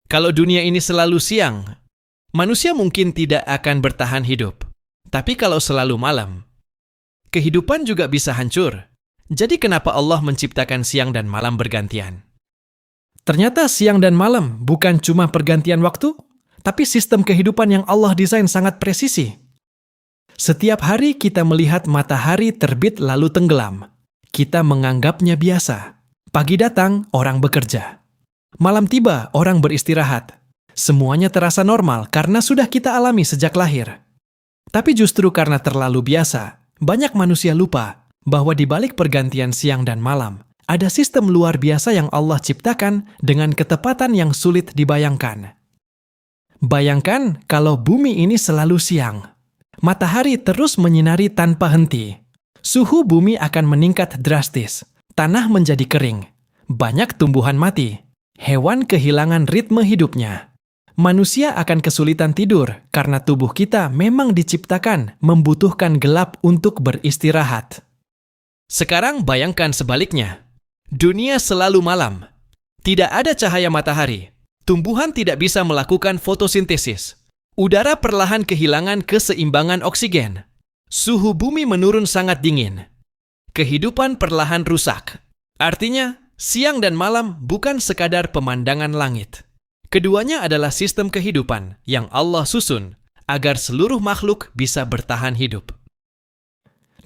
Kalau dunia ini selalu siang, manusia mungkin tidak akan bertahan hidup. Tapi kalau selalu malam, kehidupan juga bisa hancur. Jadi kenapa Allah menciptakan siang dan malam bergantian? Ternyata siang dan malam bukan cuma pergantian waktu, tapi sistem kehidupan yang Allah desain sangat presisi. Setiap hari kita melihat matahari terbit lalu tenggelam. Kita menganggapnya biasa. Pagi datang, orang bekerja. Malam tiba, orang beristirahat. Semuanya terasa normal karena sudah kita alami sejak lahir. Tapi justru karena terlalu biasa, banyak manusia lupa bahwa di balik pergantian siang dan malam, ada sistem luar biasa yang Allah ciptakan dengan ketepatan yang sulit dibayangkan. Bayangkan kalau bumi ini selalu siang. Matahari terus menyinari tanpa henti. Suhu bumi akan meningkat drastis. Tanah menjadi kering. Banyak tumbuhan mati. Hewan kehilangan ritme hidupnya. Manusia akan kesulitan tidur karena tubuh kita memang diciptakan membutuhkan gelap untuk beristirahat. Sekarang bayangkan sebaliknya. Dunia selalu malam. Tidak ada cahaya matahari. Tumbuhan tidak bisa melakukan fotosintesis. Udara perlahan kehilangan keseimbangan oksigen. Suhu bumi menurun sangat dingin. Kehidupan perlahan rusak. Artinya, siang dan malam bukan sekadar pemandangan langit. Keduanya adalah sistem kehidupan yang Allah susun agar seluruh makhluk bisa bertahan hidup.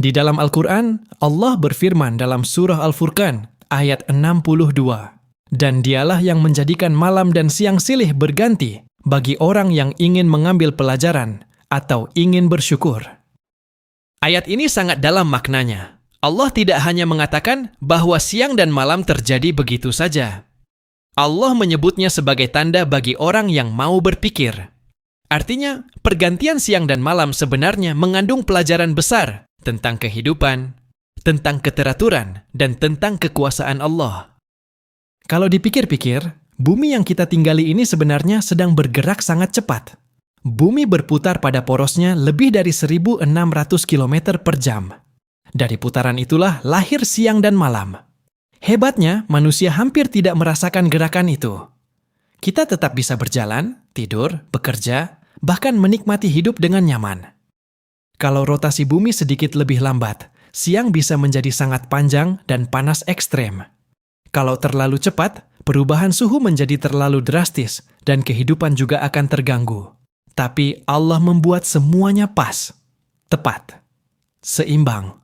Di dalam Al-Quran, Allah berfirman dalam surah Al-Furqan ayat 62, "Dan dialah yang menjadikan malam dan siang silih berganti bagi orang yang ingin mengambil pelajaran atau ingin bersyukur." Ayat ini sangat dalam maknanya. Allah tidak hanya mengatakan bahwa siang dan malam terjadi begitu saja. Allah menyebutnya sebagai tanda bagi orang yang mau berpikir. Artinya, pergantian siang dan malam sebenarnya mengandung pelajaran besar tentang kehidupan, tentang keteraturan, dan tentang kekuasaan Allah. Kalau dipikir-pikir, bumi yang kita tinggali ini sebenarnya sedang bergerak sangat cepat. Bumi berputar pada porosnya lebih dari 1.600 km per jam. Dari putaran itulah lahir siang dan malam. Hebatnya, manusia hampir tidak merasakan gerakan itu. Kita tetap bisa berjalan, tidur, bekerja, bahkan menikmati hidup dengan nyaman. Kalau rotasi bumi sedikit lebih lambat, siang bisa menjadi sangat panjang dan panas ekstrem. Kalau terlalu cepat, perubahan suhu menjadi terlalu drastis dan kehidupan juga akan terganggu. Tapi Allah membuat semuanya pas, tepat, seimbang.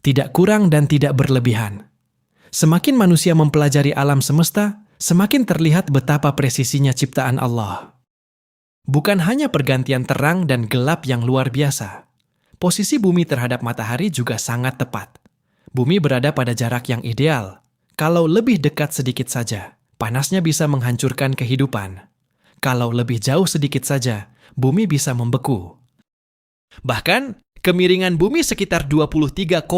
Tidak kurang dan tidak berlebihan. Semakin manusia mempelajari alam semesta, semakin terlihat betapa presisinya ciptaan Allah. Bukan hanya pergantian terang dan gelap yang luar biasa. Posisi bumi terhadap matahari juga sangat tepat. Bumi berada pada jarak yang ideal. Kalau lebih dekat sedikit saja, panasnya bisa menghancurkan kehidupan. Kalau lebih jauh sedikit saja, bumi bisa membeku. Bahkan, kemiringan bumi sekitar 23,5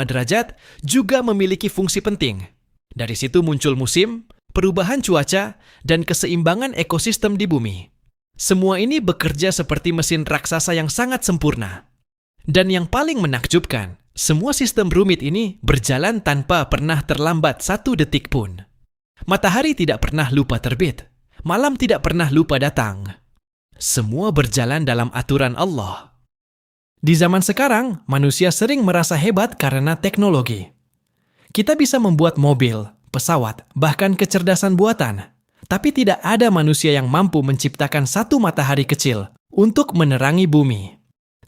derajat juga memiliki fungsi penting. Dari situ muncul musim, perubahan cuaca, dan keseimbangan ekosistem di bumi. Semua ini bekerja seperti mesin raksasa yang sangat sempurna. Dan yang paling menakjubkan, semua sistem rumit ini berjalan tanpa pernah terlambat satu detik pun. Matahari tidak pernah lupa terbit. Malam tidak pernah lupa datang. Semua berjalan dalam aturan Allah. Di zaman sekarang, manusia sering merasa hebat karena teknologi. Kita bisa membuat mobil, pesawat, bahkan kecerdasan buatan. Tapi tidak ada manusia yang mampu menciptakan satu matahari kecil untuk menerangi bumi.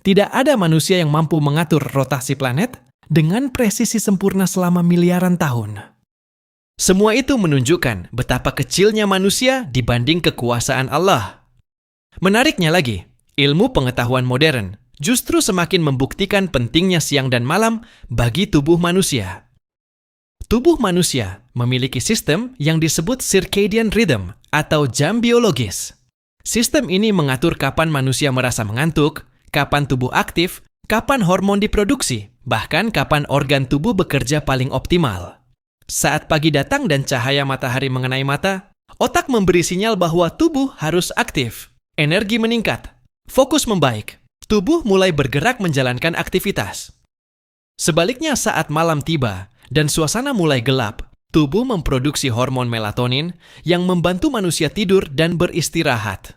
Tidak ada manusia yang mampu mengatur rotasi planet dengan presisi sempurna selama miliaran tahun. Semua itu menunjukkan betapa kecilnya manusia dibanding kekuasaan Allah. Menariknya lagi, ilmu pengetahuan modern justru semakin membuktikan pentingnya siang dan malam bagi tubuh manusia. Tubuh manusia memiliki sistem yang disebut circadian rhythm atau jam biologis. Sistem ini mengatur kapan manusia merasa mengantuk, kapan tubuh aktif, kapan hormon diproduksi, bahkan kapan organ tubuh bekerja paling optimal. Saat pagi datang dan cahaya matahari mengenai mata, otak memberi sinyal bahwa tubuh harus aktif, energi meningkat, fokus membaik. Tubuh mulai bergerak menjalankan aktivitas. Sebaliknya saat malam tiba dan suasana mulai gelap, tubuh memproduksi hormon melatonin yang membantu manusia tidur dan beristirahat.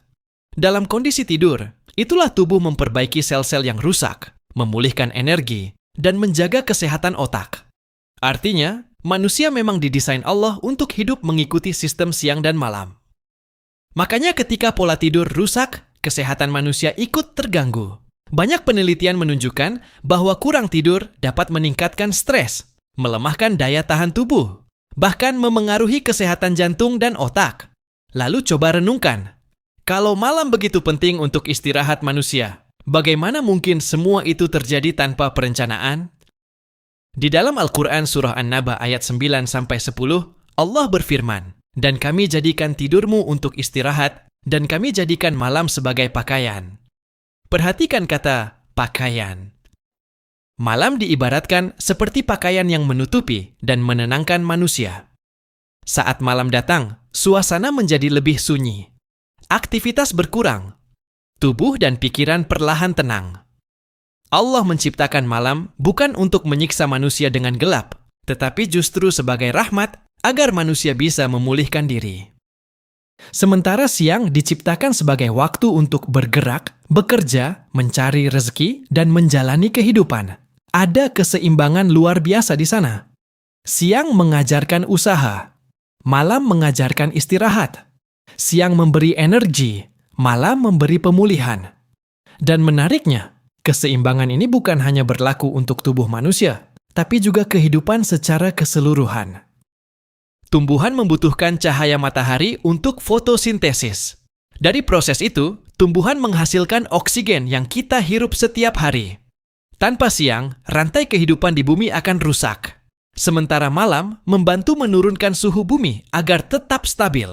Dalam kondisi tidur, itulah tubuh memperbaiki sel-sel yang rusak, memulihkan energi, dan menjaga kesehatan otak. Artinya, manusia memang didesain Allah untuk hidup mengikuti sistem siang dan malam. Makanya ketika pola tidur rusak, kesehatan manusia ikut terganggu. Banyak penelitian menunjukkan bahwa kurang tidur dapat meningkatkan stres, melemahkan daya tahan tubuh, bahkan memengaruhi kesehatan jantung dan otak. Lalu coba renungkan, kalau malam begitu penting untuk istirahat manusia, bagaimana mungkin semua itu terjadi tanpa perencanaan? Di dalam Al-Quran Surah An-Naba ayat 9-10, Allah berfirman, "Dan kami jadikan tidurmu untuk istirahat, dan kami jadikan malam sebagai pakaian." Perhatikan kata pakaian. Malam diibaratkan seperti pakaian yang menutupi dan menenangkan manusia. Saat malam datang, suasana menjadi lebih sunyi. Aktivitas berkurang. Tubuh dan pikiran perlahan tenang. Allah menciptakan malam bukan untuk menyiksa manusia dengan gelap, tetapi justru sebagai rahmat agar manusia bisa memulihkan diri. Sementara siang diciptakan sebagai waktu untuk bergerak, bekerja, mencari rezeki, dan menjalani kehidupan. Ada keseimbangan luar biasa di sana. Siang mengajarkan usaha, malam mengajarkan istirahat. Siang memberi energi, malam memberi pemulihan. Dan menariknya, keseimbangan ini bukan hanya berlaku untuk tubuh manusia, tapi juga kehidupan secara keseluruhan. Tumbuhan membutuhkan cahaya matahari untuk fotosintesis. Dari proses itu, tumbuhan menghasilkan oksigen yang kita hirup setiap hari. Tanpa siang, rantai kehidupan di bumi akan rusak. Sementara malam membantu menurunkan suhu bumi agar tetap stabil.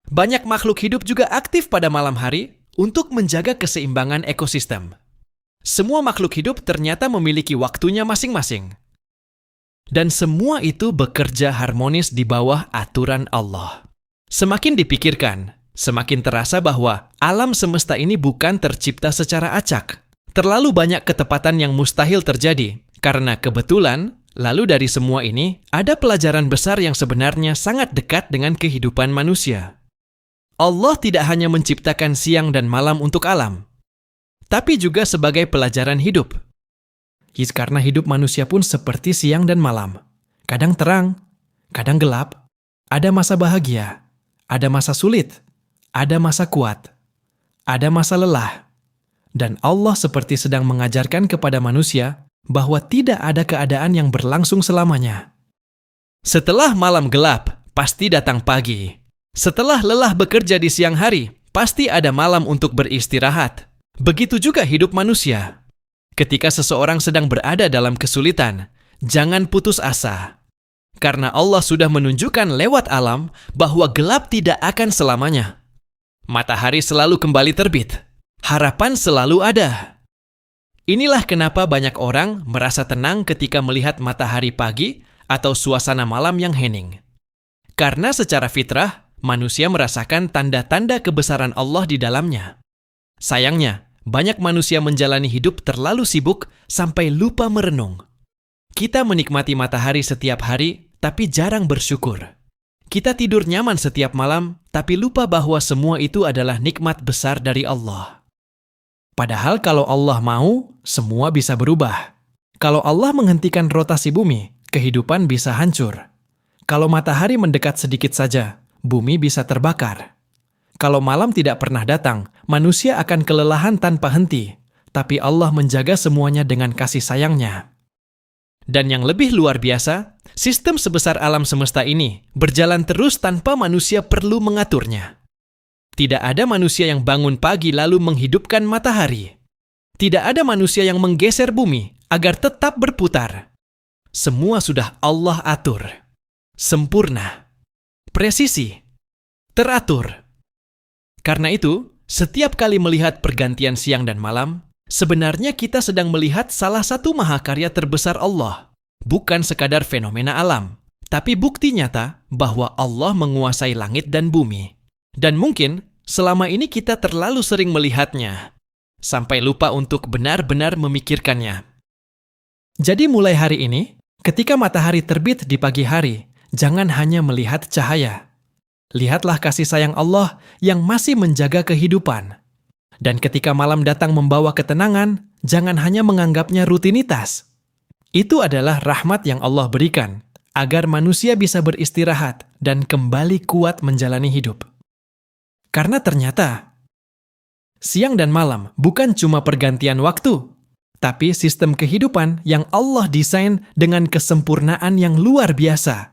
Banyak makhluk hidup juga aktif pada malam hari untuk menjaga keseimbangan ekosistem. Semua makhluk hidup ternyata memiliki waktunya masing-masing. Dan semua itu bekerja harmonis di bawah aturan Allah. Semakin dipikirkan, semakin terasa bahwa alam semesta ini bukan tercipta secara acak. Terlalu banyak ketepatan yang mustahil terjadi, karena kebetulan, lalu dari semua ini, ada pelajaran besar yang sebenarnya sangat dekat dengan kehidupan manusia. Allah tidak hanya menciptakan siang dan malam untuk alam, tapi juga sebagai pelajaran hidup. Karena hidup manusia pun seperti siang dan malam. Kadang terang, kadang gelap. Ada masa bahagia, ada masa sulit, ada masa kuat, ada masa lelah. Dan Allah seperti sedang mengajarkan kepada manusia bahwa tidak ada keadaan yang berlangsung selamanya. Setelah malam gelap, pasti datang pagi. Setelah lelah bekerja di siang hari, pasti ada malam untuk beristirahat. Begitu juga hidup manusia. Ketika seseorang sedang berada dalam kesulitan, jangan putus asa. Karena Allah sudah menunjukkan lewat alam bahwa gelap tidak akan selamanya. Matahari selalu kembali terbit. Harapan selalu ada. Inilah kenapa banyak orang merasa tenang ketika melihat matahari pagi atau suasana malam yang hening. Karena secara fitrah, manusia merasakan tanda-tanda kebesaran Allah di dalamnya. Sayangnya, banyak manusia menjalani hidup terlalu sibuk sampai lupa merenung. Kita menikmati matahari setiap hari, tapi jarang bersyukur. Kita tidur nyaman setiap malam, tapi lupa bahwa semua itu adalah nikmat besar dari Allah. Padahal kalau Allah mau, semua bisa berubah. Kalau Allah menghentikan rotasi bumi, kehidupan bisa hancur. Kalau matahari mendekat sedikit saja, bumi bisa terbakar. Kalau malam tidak pernah datang, manusia akan kelelahan tanpa henti. Tapi Allah menjaga semuanya dengan kasih sayangnya. Dan yang lebih luar biasa, sistem sebesar alam semesta ini berjalan terus tanpa manusia perlu mengaturnya. Tidak ada manusia yang bangun pagi lalu menghidupkan matahari. Tidak ada manusia yang menggeser bumi agar tetap berputar. Semua sudah Allah atur. Sempurna. Presisi. Teratur. Karena itu, setiap kali melihat pergantian siang dan malam, sebenarnya kita sedang melihat salah satu mahakarya terbesar Allah. Bukan sekadar fenomena alam, tapi bukti nyata bahwa Allah menguasai langit dan bumi. Dan mungkin selama ini kita terlalu sering melihatnya, sampai lupa untuk benar-benar memikirkannya. Jadi mulai hari ini, ketika matahari terbit di pagi hari, Jangan hanya melihat cahaya. Lihatlah kasih sayang Allah yang masih menjaga kehidupan. Dan ketika malam datang membawa ketenangan, jangan hanya menganggapnya rutinitas. Itu adalah rahmat yang Allah berikan, agar manusia bisa beristirahat dan kembali kuat menjalani hidup. Karena ternyata, siang dan malam bukan cuma pergantian waktu, tapi sistem kehidupan yang Allah desain dengan kesempurnaan yang luar biasa.